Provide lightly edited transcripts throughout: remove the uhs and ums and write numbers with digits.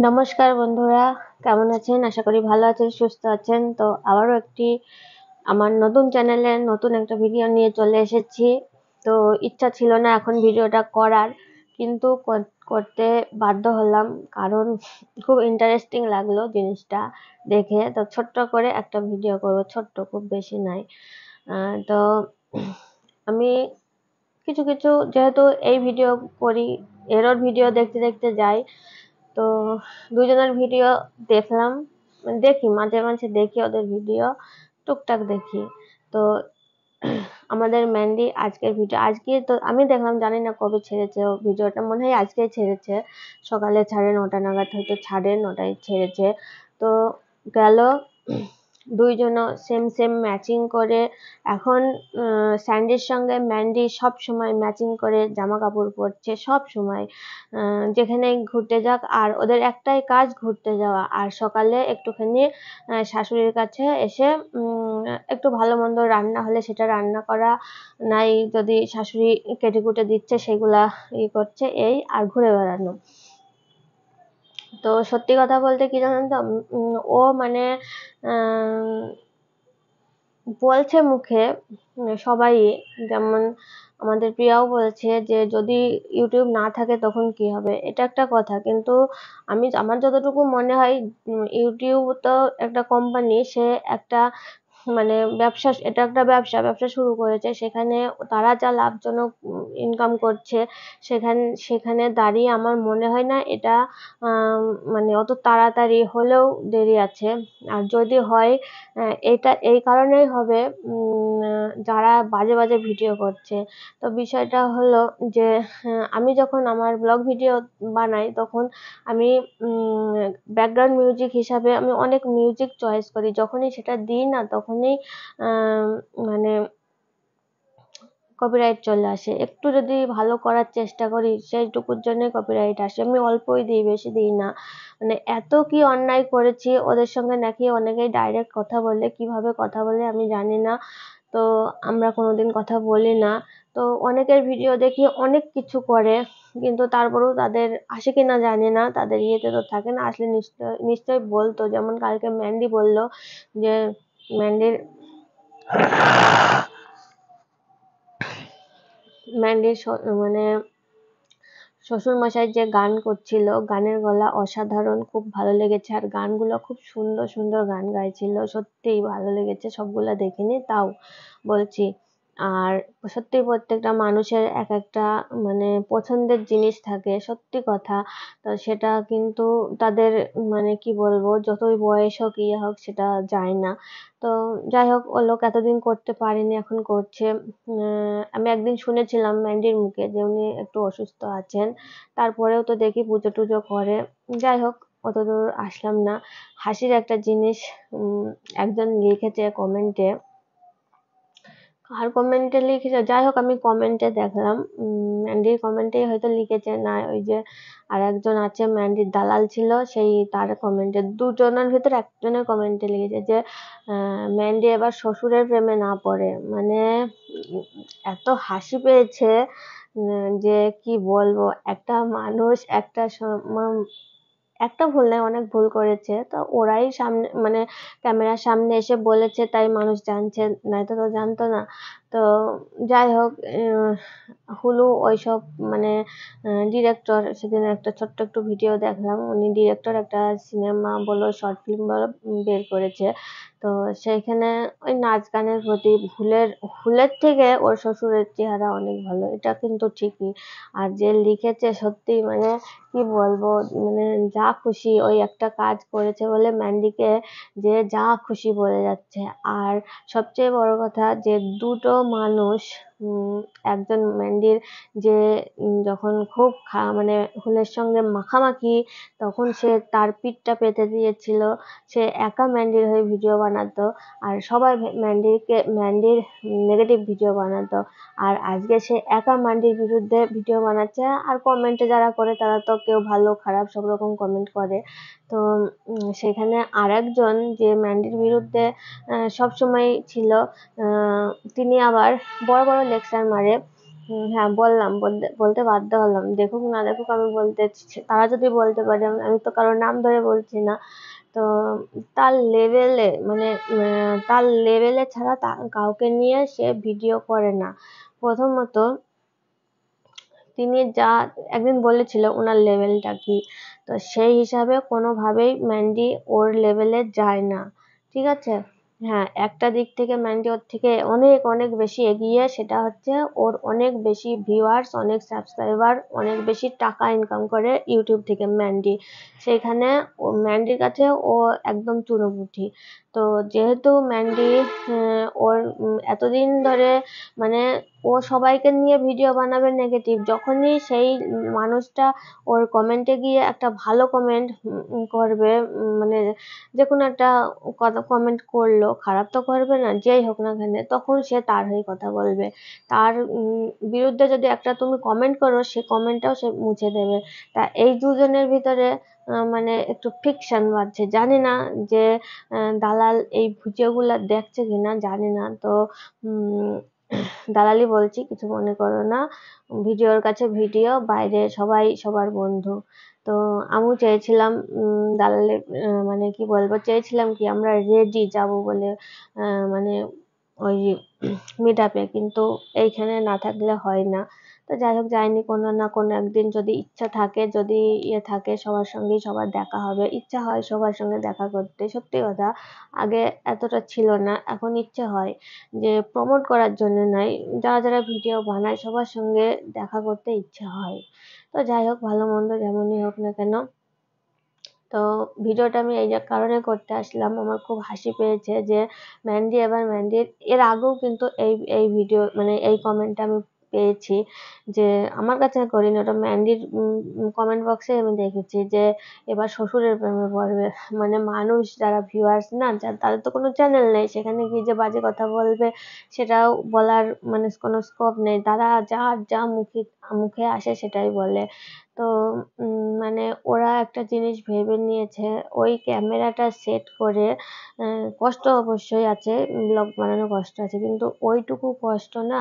নমস্কার বন্ধুরা, কেমন আছেন? আশা করি ভালো আছেন, সুস্থ আছেন। তো আবারও একটি আমার নতুন চ্যানেলে নতুন একটা ভিডিও নিয়ে চলে এসেছি। তো ইচ্ছা ছিল না এখন ভিডিওটা করার, কিন্তু করতে বাধ্য হলাম, কারণ খুব ইন্টারেস্টিং লাগলো জিনিসটা দেখে। তো ছোট্ট করে একটা ভিডিও করব, ছোট্ট, খুব বেশি নাই। তো আমি কিছু কিছু, যেহেতু এই ভিডিও করি, এরর ভিডিও দেখতে দেখতে যাই, তো দুজনের ভিডিও দেখলাম, দেখি মাঝে মাঝে দেখি ওদের ভিডিও, টুকটাক দেখি। তো আমাদের ম্যান্ডি আজকের ভিডিও, আজকে তো আমি দেখলাম, জানি না কবে ছেড়েছে ও ভিডিওটা, মনে হয় আজকেই ছেড়েছে, সকালে 9:30 নাগাদ হয়তো ছাড়ে, 9টায় ছেড়েছে। তো গেল দুইজনও সেম সেম ম্যাচিং করে। এখন স্যান্ডির সঙ্গে ম্যান্ডি সব সময় ম্যাচিং করে জামা কাপড় পরছে, সব সময় যেখানে ঘুরতে যাক। আর ওদের একটাই কাজ ঘুরতে যাওয়া, আর সকালে একটুখানি শাশুড়ির কাছে এসে একটু ভালো মন্দ রান্না হলে সেটা রান্না করা, নাই যদি শাশুড়ি কেটে কুটে দিচ্ছে সেগুলা করছে, এই আর ঘুরে বেড়ানো। তো সত্যি কথা বলতে কি জানেন তো, ও মানে বলছে মুখে সবাই, যেমন আমাদের প্রিয়াও বলছে যে যদি ইউটিউব না থাকে তখন কি হবে, এটা একটা কথা। কিন্তু আমার যতটুকু মনে হয়, ইউটিউব তো একটা কোম্পানি, সে একটা মানে ব্যবসা, এটা একটা ব্যবসা শুরু করেছে। সেখানে তারা যা লাভজনক ইনকাম করছে, সেখানে দাঁড়িয়ে আমার মনে হয় না এটা মানে অত তাড়াতাড়ি হলেও দেরি আছে। আর যদি হয়, এটা এই কারণেই হবে, যারা বাজে বাজে ভিডিও করছে। তো বিষয়টা হলো যে আমি যখন আমার ব্লগ ভিডিও বানাই, তখন আমি ব্যাকগ্রাউন্ড মিউজিক হিসাবে আমি অনেক মিউজিক চয়েস করি। যখনই সেটা দিই না, তখনই মানে কপিরাইট চলে আসে। একটু যদি ভালো করার চেষ্টা করি, সেইটুকুর জন্যই কপিরাইট আসে। আমি অল্পই দিই, বেশি দিই না। মানে এত কি অন্যায় করেছি ওদের সঙ্গে, নাকি অনেকেই ডাইরেক্ট কথা বলে, কিভাবে কথা বলে আমি জানি না। তো আমরা কোনোদিন কথা বলি না। তো অনেকের ভিডিও দেখি অনেক কিছু করে, কিন্তু তারপরেও তাদের আসে কিনা জানি না, তাদের ইয়েতে তো থাকে না। আসলে নিশ্চয়ই বলতো। যেমন কালকে ম্যান্ডি বলল যে ম্যান্ডির ম্যান্ডির মানে শ্বশুরমশাই যে গান করছিল, গানের গলা অসাধারণ, খুব ভালো লেগেছে। আর গানগুলো খুব সুন্দর সুন্দর গান গাইছিল, সত্যিই ভালো লেগেছে। সবগুলা দেখিনি, তাও বলছি। আর সত্যি প্রত্যেকটা মানুষের এক একটা মানে পছন্দের জিনিস থাকে, সত্যি কথা। তো সেটা কিন্তু তাদের মানে কি বলবো, যতই বয়স হোক ইয়ে হোক, সেটা যায় না। তো যাই হোক, ও লোক এতদিন করতে পারেনি, এখন করছে। আমি একদিন শুনেছিলাম ম্যান্ডির মুখে যে উনি একটু অসুস্থ আছেন, তারপরেও তো দেখি পুজো টুজো করে। যাই হোক, অতদূর আসলাম না। হাসির একটা জিনিস, একজন লিখেছে কমেন্টে, আর কমেন্টে লিখেছে, যাই হোক আমি কমেন্টে দেখলাম, ম্যান্ডির কমেন্টেই হয়তো লিখেছে, না ওই যে আর একজন আছে ম্যান্ডির দালাল ছিল, সেই তার কমেন্টে, দুজনের ভিতরে একজনের কমেন্টে লিখেছে যে ম্যান্ডি এবার শ্বশুরের প্রেমে না পড়ে। মানে এত হাসি পেয়েছে যে কি বলবো। একটা মানুষ একটা ভুল নয়, অনেক ভুল করেছে, তো ওরাই সামনে মানে ক্যামেরার সামনে এসে বলেছে তাই মানুষ জানছে, নয়তো তো জানতো না। তো যাই হোক, হুলু ওইসব মানে ডিরেক্টর, সেদিন একটা ছোট্ট একটু ভিডিও দেখলাম, উনি ডিরেক্টর একটা সিনেমা বলো, শর্ট ফিল্ম বলো, বের করেছে। তো সেইখানে ওই নাচ গানের প্রতি হুলের থেকে ওর শ্বশুরের চেহারা অনেক ভালো, এটা কিন্তু ঠিকই। আর যে লিখেছে, সত্যি মানে কি বলবো, মানে যা খুশি, ওই একটা কাজ করেছে বলে ম্যান্ডিকে যে যা খুশি বলে যাচ্ছে। আর সবচেয়ে বড় কথা যে দুটো মানুষ, একজন ম্যান্ডির যে যখন খুব মানে হুলের সঙ্গে মাখামাখি, তখন সে তার পিঠটা পেতে দিয়েছিল, সে একা ম্যান্ডির হয়ে ভিডিও বানাতো, আর সবাই ম্যান্ডির নেগেটিভ ভিডিও বানাতো। আর আজকে সে একা ম্যান্ডির বিরুদ্ধে ভিডিও বানাচ্ছে, আর কমেন্টে যারা করে তারা তো কেউ ভালো খারাপ সব রকম কমেন্ট করে। তো সেখানে আরেকজন যে ম্যান্ডির বিরুদ্ধে সবসময় ছিল, তিনি আবার বড় বড় লেকচার মারে হ্যাঁ বললাম, বলতে বাধ্য হলাম। দেখুক না দেখুক আমি বলতে, তারা যদি বলতে পারে, আমি তো কারোর নাম ধরে বলছি না। তো তার লেভেলে মানে তার লেভেলে ছাড়া কাউকে নিয়ে সে ভিডিও করে না। প্রথমত তিনি যা একদিন বলেছিল ওনার লেভেলটা কি, তো সেই হিসাবে কোনোভাবেই ম্যান্ডি ওর লেভেলে যায় না, ঠিক আছে। হ্যাঁ, একটা দিক থেকে ম্যান্ডি ওর থেকে অনেক অনেক বেশি এগিয়ে, সেটা হচ্ছে ওর অনেক বেশি ভিউয়ার্স, অনেক সাবস্ক্রাইবার, অনেক বেশি টাকা ইনকাম করে ইউটিউব থেকে ম্যান্ডি। সেখানে ও ম্যান্ডির কাছে ও একদম চুনোপুঁটি। তো যেহেতু ম্যান্ডি ওর এতদিন ধরে মানে ও সবাইকে নিয়ে ভিডিও বানাবে নেগেটিভ, যখনই সেই মানুষটা ওর কমেন্টে গিয়ে একটা ভালো কমেন্ট করবে, মানে যে কোনো একটা কমেন্ট করলো, খারাপ তো করবে না, যেই হোক না কেন, তখন সে তার হয়ে কথা বলবে। তার বিরুদ্ধে যদি একটা তুমি কমেন্ট করো, সে কমেন্টটাও সে মুছে দেবে। তা এই দুজনের ভিতরে মানে একটু ফ্রিকশন বাড়ছে। জানি না যে দালাল এই ভিডিওগুলো দেখছে কিনা, জানি না। তো দালালি বলছি, কিছু মনে করো না। ভিডিওর কাছে ভিডিও, বাইরে সবাই সবার বন্ধু। তো আমিও চেয়েছিলাম দালালের মানে কি বলবো, চেয়েছিলাম কি আমরা রেডি যাব বলে, মানে ওই মিট আপে, কিন্তু এইখানে না থাকলে হয় না। তো যাই হোক, যাইনি। কোনো না কোনো একদিন যদি ইচ্ছা থাকে, যদি ইয়ে থাকে, সবার সঙ্গেই সবার দেখা হবে। ইচ্ছা হয় সবার সঙ্গে দেখা করতে, সত্যি কথা। আগে এতটা ছিল না, এখন ইচ্ছে হয় যে প্রমোট করার জন্য নয়, যারা যারা ভিডিও বানায় সবার সঙ্গে দেখা করতে ইচ্ছে হয়। তো যাই হোক, ভালো মন্দ যেমনই হোক না কেন, তো ভিডিওটা আমি এই কারণে করতে আসলাম, আমার খুব হাসি পেয়েছে যে ম্যান্ডি, এবার ম্যান্ডির এর আগেও কিন্তু এই এই ভিডিও মানে এই কমেন্টটা আমি পেয়েছি, যে আমার কাছে করিনি, ওটা ম্যান্ডির কমেন্ট বক্সে আমি দেখেছি যে এবার শ্বশুরের প্রেমে পড়বে। মানে মানুষ যারা ভিউয়ার্স না, তাদের তো কোনো চ্যানেল নেই, সেখানে গিয়ে যে বাজে কথা বলবে সেটাও বলার মানে কোনো স্কোপ নেই, তারা যা মুখে আসে সেটাই বলে। তো মানে ওরা একটা জিনিস ভেবে নিয়েছে, ওই ক্যামেরাটা সেট করে কষ্ট অবশ্যই আছে, ব্লগ বানানো কষ্ট আছে, কিন্তু ওইটুকু কষ্ট না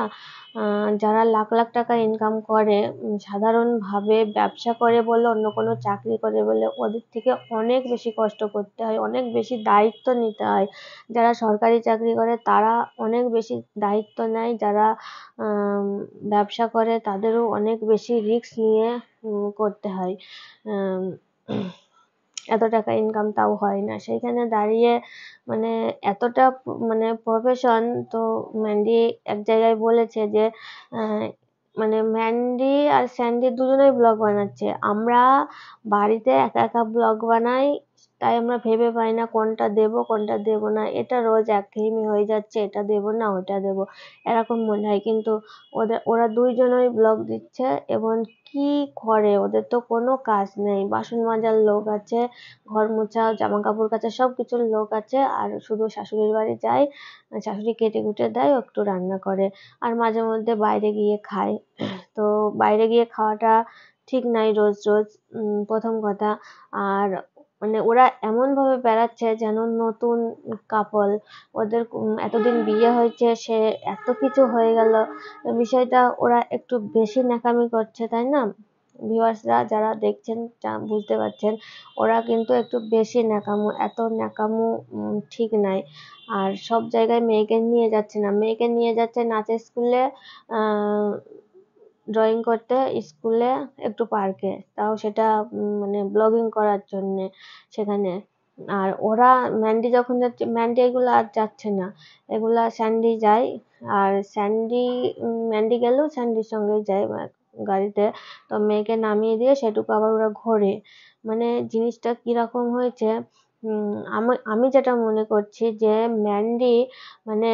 যারা লাখ লাখ টাকা ইনকাম করে, সাধারণভাবে ব্যবসা করে বলে, অন্য কোনো চাকরি করে বলে, ওদের থেকে অনেক বেশি কষ্ট করতে হয়, অনেক বেশি দায়িত্ব নিতে হয়। যারা সরকারি চাকরি করে তারা অনেক বেশি দায়িত্ব নেয়, যারা ব্যবসা করে তাদেরও অনেক বেশি রিস্ক নিয়ে করতে হয়। এত টাকা ইনকাম তাও হয় না, সেইখানে দাঁড়িয়ে মানে এতটা মানে প্রফেশন। তো ম্যান্ডি এক জায়গায় বলেছে যে মানে ম্যান্ডি আর স্যান্ডি দুজনেই ব্লগ বানাচ্ছে, আমরা বাড়িতে একা একা ব্লগ বানাই, তাই আমরা ভেবে পাই না কোনটা দেব কোনটা দেব না, এটা রোজ একঘেয়েমি হয়ে যাচ্ছে, এটা দেব না ওটা দেব, এরকম মনে হয়। কিন্তু ওরা দুইজনই ব্লগ দিচ্ছে, এবং কি করে, ওদের তো কোনো কাজ নেই, বাসন মাজার লোক আছে, ঘর মোছা, জামা কাপড় কাচা, সব কিছুর লোক আছে, আর শুধু শাশুড়ির বাড়ি যায়, শাশুড়ি কেটে কুটে দেয়, একটু রান্না করে, আর মাঝে মধ্যে বাইরে গিয়ে খায়। তো বাইরে গিয়ে খাওয়াটা ঠিক নাই রোজ রোজ, প্রথম কথা। আর মানে ওরা এমন ভাবে বেড়াচ্ছে যেন নতুন কাপল, ওদের এতদিন বিয়ে হয়েছে, সে এত কিছু হয়ে গেল, বিষয়টা ওরা একটু বেশি ন্যাকামি করছে, তাই না? ভিউয়ার্সরা যারা দেখছেন বুঝতে পারছেন, ওরা কিন্তু একটু বেশি ন্যাকামো, এত ন্যাকামো ঠিক নাই। আর সব জায়গায় মেয়েকে নিয়ে যাচ্ছে না, মেয়েকে নিয়ে যাচ্ছে নাচের স্কুলে, ড্রয়িং করতে স্কুলে, একটু পার্কে, তাও সেটা মানে ব্লগিং করার জন্যে সেখানে। আর ওরা ম্যান্ডি যখন যাচ্ছে, ম্যান্ডি এগুলো আর যাচ্ছে না, এগুলা স্যান্ডি যায়। আর ম্যান্ডি গেলেও স্যান্ডির সঙ্গেই যায় গাড়িতে। তো মেয়েকে নামিয়ে দিয়ে সেটুকু আবার ওরা ঘোরে। মানে জিনিসটা কিরকম হয়েছে, আমি আমি যেটা মনে করছি যে ম্যান্ডি মানে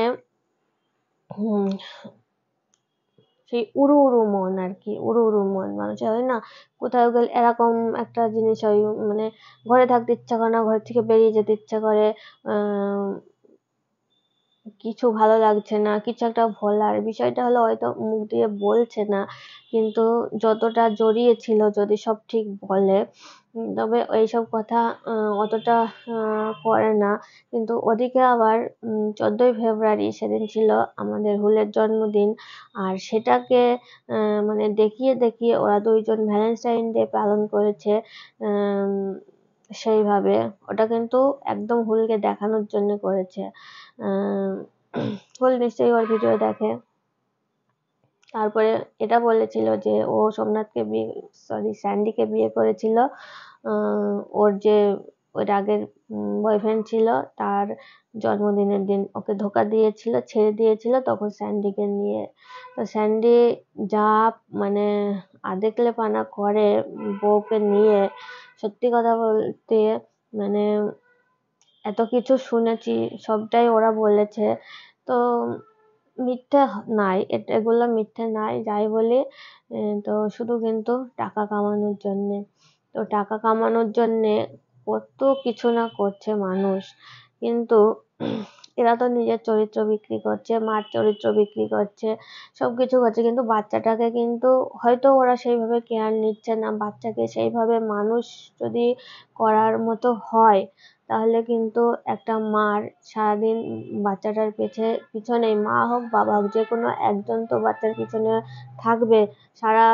সেই উড়ু উড়ু মন আর কি, উড়ু উড়ু মন মানুষের হয় না, কোথাও গেলে এরকম একটা জিনিস হয়, মানে ঘরে থাকতে ইচ্ছা করে না, ঘর থেকে বেরিয়ে যেতে ইচ্ছা করে, কিছু ভালো লাগছে না, কিছু একটা বলার, বিষয়টা হলো হয়তো মুখ দিয়ে বলছে না, কিন্তু যতটা জড়িয়ে ছিল যদি সব ঠিক বলে, তবে এইসব কথা অতটা করে না। কিন্তু ওদিকে আবার 14ই ফেব্রুয়ারি সেদিন ছিল আমাদের হুলের জন্মদিন, আর সেটাকে মানে দেখিয়ে দেখিয়ে ওরা দুইজন ভ্যালেন্টাইন ডে পালন করেছে সেইভাবে। ওটা কিন্তু একদম হুলকে দেখানোর জন্য করেছে। হুল নিশ্চয়ই ওর ভিডিও দেখে। তারপরে এটা বলেছিল যে ও সোমনাথকে বিয়ে, সরি স্যান্ডিকে বিয়ে করেছিল ওর যে ওর আগের বয়ফ্রেন্ড ছিল তার জন্মদিনের দিন ওকে ধোকা দিয়েছিল, ছেড়ে দিয়েছিল তখন স্যান্ডিকে নিয়ে। তো স্যান্ডি যা মানে আদেকলে পানা করে বউকে নিয়ে, সত্যি কথা বলতে মানে এত কিছু শুনেছি, সবটাই ওরা বলেছে। তো মিথ্যে নাই, এগুলো মিথ্যে নাই যাই বলি। তো শুধু কিন্তু টাকা কামানোর জন্যে। তো টাকা কামানোর জন্যে কত কিছু না করছে মানুষ, কিন্তু এরা তো নিজের চরিত্র বিক্রি করছে, মার চরিত্র বিক্রি করছে, সবকিছু করছে, কিন্তু বাচ্চাটাকে কিন্তু হয়তো ওরা সেইভাবে কেয়ার নিচ্ছে না। বাচ্চাকে সেইভাবে মানুষ যদি করার মতো হয়, তাহলে কিন্তু একটা মার সারাদিন বাচ্চাটার পিছনে, মা হোক বাবা হোক যে কোনো একজন তো বাচ্চার পিছনে থাকবে, সারা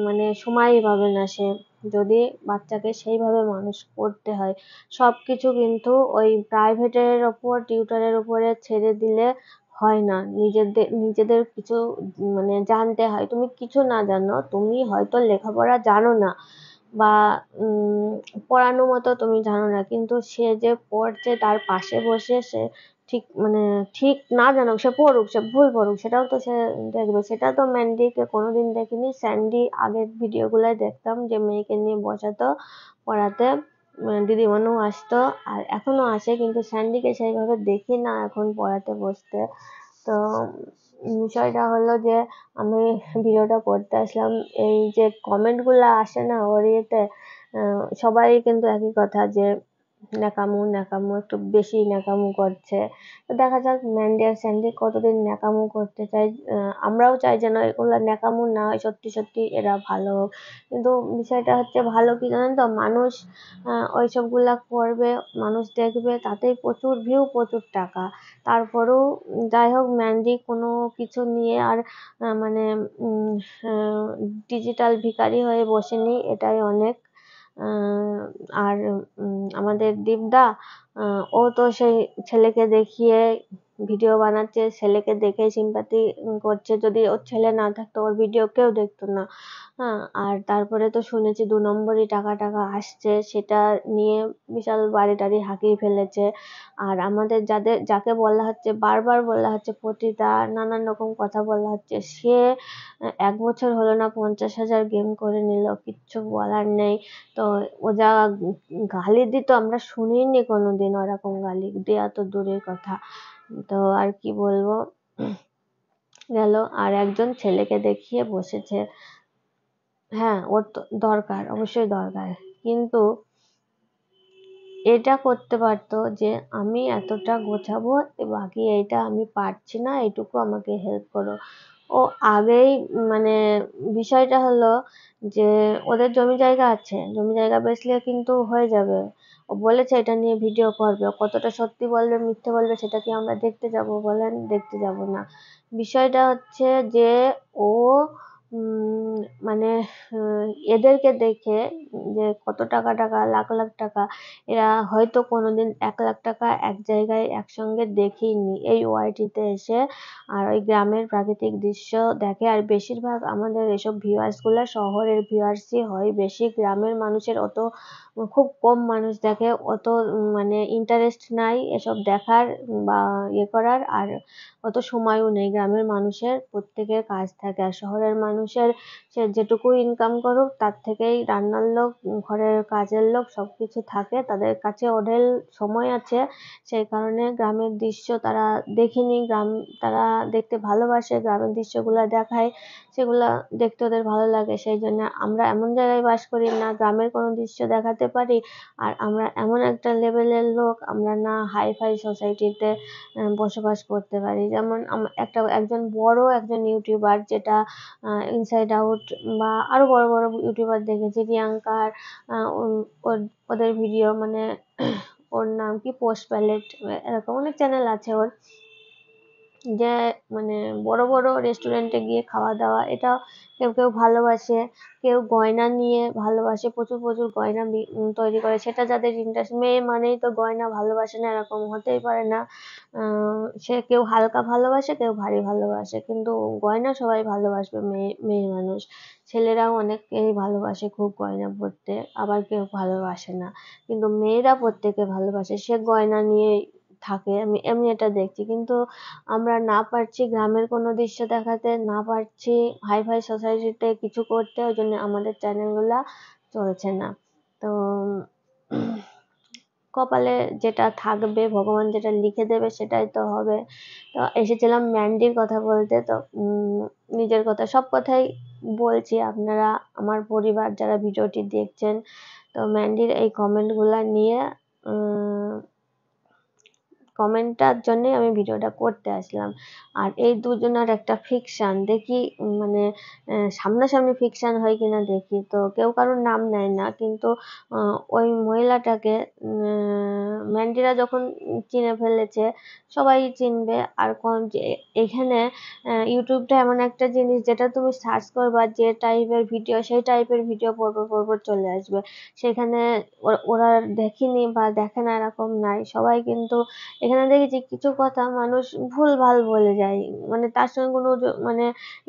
মানে সময়ই পাবে না সে, যদি বাচ্চাকে সেইভাবে মানুষ করতে হয়। সবকিছু কিন্তু ওই প্রাইভেটের ওপর, টিউটরের উপরে ছেড়ে দিলে হয় না। নিজেদের কিছু মানে জানতে হয়। তুমি কিছু না জানো, তুমি হয়তো লেখাপড়া জানো না বা পড়ানো মতো তুমি জানো না, কিন্তু সে যে পড়ছে তার পাশে বসে সে ঠিক মানে ঠিক না জানুক, সে পড়ুক, সে ভুল পড়ুক, সেটাও তো সে দেখবে। সেটা তো ম্যান্ডিকে কোনোদিন দেখিনি। স্যান্ডি আগের ভিডিওগুলোয় দেখতাম যে মেয়েকে নিয়ে বসাতো পড়াতে, দিদিমণিও আসতো আর এখনো আসে, কিন্তু স্যান্ডিকে সেইভাবে দেখি না এখন পড়াতে বসতে। তো বিষয়টা হলো যে আমি ভিডিওটা করতে আসলাম, এই যে কমেন্টগুলো আসে না ওর ইয়েতে, সবাই কিন্তু একই কথা যে ন্যাকামো ন্যাকামো, একটু বেশি ন্যাকামো করছে। তো দেখা যাক ম্যান্ডি আর স্যান্ডি কতদিন ন্যাকামো করতে চায়। আমরাও চাই যেন এগুলো ন্যাকামো না হয়, সত্যি সত্যি এরা ভালো হোক। কিন্তু বিষয়টা হচ্ছে ভালো কি জানেন তো, মানুষ ওইসবগুলা করবে, মানুষ দেখবে, তাতেই প্রচুর ভিউ, প্রচুর টাকা। তারপরেও যাই হোক ম্যান্ডি কোনো কিছু নিয়ে আর মানে ডিজিটাল ভিখারি হয়ে বসেনি, এটাই অনেক। আর আমাদের দীপদা, ও তো সেই ছেলেকে দেখিয়ে ভিডিও বানাচ্ছে, ছেলেকে দেখে সিম্পাথি করছে। যদি ওর ছেলে না থাকতো ওর ভিডিও কেউ দেখতো না। আর তারপরে তো শুনেছি 2 নম্বরই টাকা টাকা আসছে, সেটা নিয়ে বিশাল বাড়ি টাড়ি হাঁকিয়ে ফেলেছে। আর আমাদের যাকে বলা হচ্ছে, বারবার বলা হচ্ছে, পতিতা, নানান রকম কথা বলা হচ্ছে, সে 1 বছর হলো না 50,000 গেম করে নিল, কিচ্ছু বলার নেই। তো ও যা গালি দিত আমরা শুনিনি কোনোদিন, ওরকম গালি দেয়া তো দূরের কথা। তো আর কি বলবো, গেল আর একজন ছেলেকে দেখিয়ে বসেছে। হ্যাঁ, ওর তো দরকার, অবশ্যই দরকার, কিন্তু এটা করতে পারতো যে আমি এতটা গোছাবো, বাকি এইটা আমি পারছি না, এইটুকু আমাকে হেল্প করো। ও আগেই মানে বিষয়টা হলো যে ওদের জমি জায়গা আছে, জমি জায়গা বেচলে কিন্তু হয়ে যাবে। ও বলেছে এটা নিয়ে ভিডিও করবে, ও কতটা সত্যি বলবে মিথ্যে বলবে সেটা কি আমরা দেখতে যাব বলেন? দেখতে যাব না। বিষয়টা হচ্ছে যে ও মানে এদেরকে দেখে, যে কত টাকা টাকা, লাখ লাখ টাকা, এরা হয়তো কোনোদিন 1 লাখ টাকা এক জায়গায় একসঙ্গে দেখেইনি এই ওয়াইটিতে এসে। আর ওই গ্রামের প্রাকৃতিক দৃশ্য দেখে। আর বেশিরভাগ আমাদের এসব ভিউয়ার্স গুলা শহরের ভিউয়ার্সই হয় বেশি, গ্রামের মানুষের অত, খুব কম মানুষ দেখে, অত মানে ইন্টারেস্ট নাই এসব দেখার বা ইয়ে করার, আর অত সময়ও নেই। গ্রামের মানুষের প্রত্যেকের কাজ থাকে, আর শহরের মানুষ মানুষের সে যেটুকু ইনকাম করুক তার থেকেই রান্নার লোক, ঘরের কাজের লোক সবকিছু থাকে, তাদের কাছে অঢেল সময় আছে। সেই কারণে গ্রামের দৃশ্য তারা দেখেনি, তারা দেখতে ভালোবাসে, গ্রামের দৃশ্যগুলো দেখায়, সেগুলা দেখতে ওদের ভালো লাগে। সেই জন্য আমরা এমন জায়গায় বাস করি না গ্রামের কোনো দৃশ্য দেখাতে পারি, আর আমরা এমন একটা লেভেলের লোক আমরা না হাই ফাই সোসাইটিতে বসবাস করতে পারি। যেমন একজন বড় একজন ইউটিউবার, যেটা ইনসাইড আউট বা আরো বড় বড় ইউটিউবার দেখেছি, রিয়াঙ্কার, ওদের ভিডিও মানে ওর নাম কি, পোস্ট প্যালেট, এরকম অনেক চ্যানেল আছে ওর, যে মানে বড় বড় রেস্টুরেন্টে গিয়ে খাওয়া দাওয়া, এটা কেউ কেউ ভালোবাসে, কেউ গয়না নিয়ে ভালোবাসে, প্রচুর প্রচুর গয়না তৈরি করে, সেটা যাদের ইন্টারেস্ট। মেয়ে মানেই তো গয়না ভালোবাসে না এরকম হতেই পারে না। সে কেউ হালকা ভালোবাসে, কেউ ভারী ভালোবাসে, কিন্তু গয়না সবাই ভালোবাসবে। মেয়ে মেয়ে মানুষ, ছেলেরাও অনেকেই ভালোবাসে খুব গয়না পরতে, আবার কেউ ভালোবাসে না, কিন্তু মেয়েরা প্রত্যেকে ভালোবাসে, সে গয়না নিয়েই থাকে। আমি এমনি এটা দেখছি, কিন্তু আমরা না পারছি গ্রামের কোনো দৃশ্য দেখাতে, না পারছি হাই ফাই সোসাইটিতে কিছু করতে, ওই জন্য আমাদের চ্যানেলগুলা চলছে না। তো কপালে যেটা থাকবে, ভগবান যেটা লিখে দেবে সেটাই তো হবে। তো এসেছিলাম ম্যান্ডির কথা বলতে, তো নিজের কথা, সব কথাই বলছি, আপনারা আমার পরিবার যারা ভিডিওটি দেখছেন, তো ম্যান্ডির এই কমেন্টগুলা নিয়ে কমেন্টটার জন্যই আমি ভিডিওটা করতে আসলাম। আর এই দুজনের একটা ফিকশন দেখি, মানে সামনাসামনি ফিকশন হয় কিনা দেখি। তো কেউ কারোর নাম নেয় না, কিন্তু ওই মহিলাটাকে ম্যান্ডিরা যখন চিনে ফেলেছে, সবাই চিনবে। আর এখানে ইউটিউবটা এমন একটা জিনিস, যেটা তুমি সার্চ করবা যে টাইপের ভিডিও, সেই টাইপের ভিডিও পরপর চলে আসবে। সেখানে ওরা দেখেনি বা দেখে না এরকম নাই, সবাই কিন্তু এখানে দেখেছি কিছু কথা মানুষ ভুলভাল বলে যায়, মানে তার সঙ্গে কোনো মানে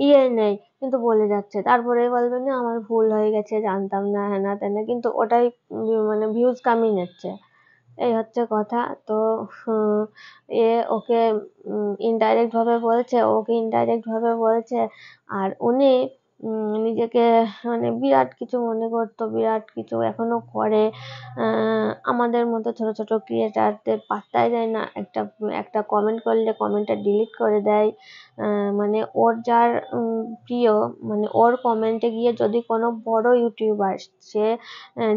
ইয়ে নেই, কিন্তু বলে যাচ্ছে, তারপরে বলবে না আমার ভুল হয়ে গেছে, জানতাম না, হ্যানা ত্যানা, কিন্তু ওটাই মানে ভিউজ কামিয়ে নিচ্ছে, এই হচ্ছে কথা। তো ওকে ইনডাইরেক্ট ভাবে বলছে, ওকে ইনডাইরেক্ট ভাবে বলছে, আর উনি নিজেকে মানে বিরাট কিছু মনে করতো, বিরাট কিছু এখনো করে। আমাদের মতো ছোট ছোট ক্রিয়েটারদের পাত্তাই দেয় না, একটা কমেন্ট করলে কমেন্টটা ডিলিট করে দেয়। মানে ওর যার প্রিয়, মানে ওর কমেন্টে গিয়ে যদি কোনো বড় ইউটিউবার, সে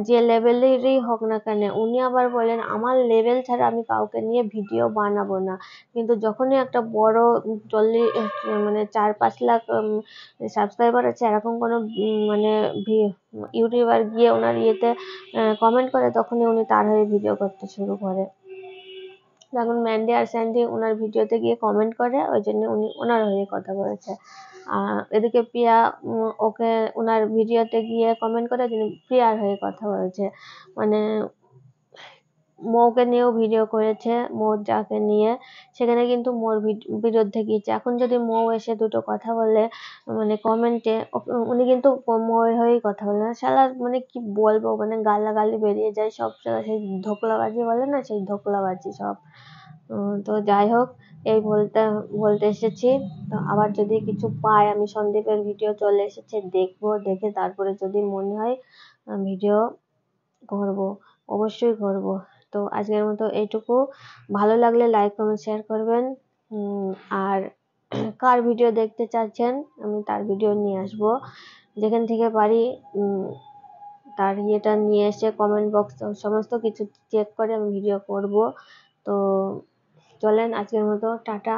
যে লেভেলেরই হোক না কেন, উনি আবার বলেন আমার লেভেল ছাড়া আমি কাউকে নিয়ে ভিডিও বানাবো না, কিন্তু যখনই একটা বড় 40 মানে 4-5 লাখ সাবস্ক্রাইবার আছে এরকম কোনো মানে ইউটিউবার গিয়ে ওনার ইয়েতে কমেন্ট করে, তখনই উনি তার হয়ে ভিডিও করতে শুরু করে। যখন ম্যান্ডি আর স্যান্ডি ওনার ভিডিওতে গিয়ে কমেন্ট করে, ওই জন্য উনি ওনার হয়ে কথা বলেছে। এদিকে প্রিয়া ওকে ওনার ভিডিওতে গিয়ে কমেন্ট করে, তিনি প্রিয়ার হয়ে কথা বলছে। মানে মৌকে নিয়েও ভিডিও করেছে, মৌর যাকে নিয়ে, সেখানে কিন্তু মৌর বিরুদ্ধে গিয়েছে। এখন যদি মৌ এসে দুটো কথা বলে মানে কমেন্টে, উনি কিন্তু মৌয়ের হয়েই কথা বলে না। শালা মানে কি বলবো, মানে গালাগালি বেরিয়ে যায় সব, সেই ধোকলাবাজি বলে না, সেই ধোকলাবাজি সব। তো যাই হোক, এই বলতে এসেছি। তো আবার যদি কিছু পাই, আমি সন্দীপের ভিডিও চলে এসেছে, দেখবো, দেখে তারপরে যদি মনে হয় ভিডিও করব, অবশ্যই করব। তো আজকের মতো এইটুকু। ভালো লাগলে লাইক কমেন্ট শেয়ার করবেন। আর কার ভিডিও দেখতে চাচ্ছেন আমি তার ভিডিও নিয়ে আসবো, যেখান থেকে পারি তার ইয়েটা নিয়ে এসে কমেন্ট বক্স সমস্ত কিছু চেক করে আমি ভিডিও করব। তো চলেন আজকের মতো টাটা।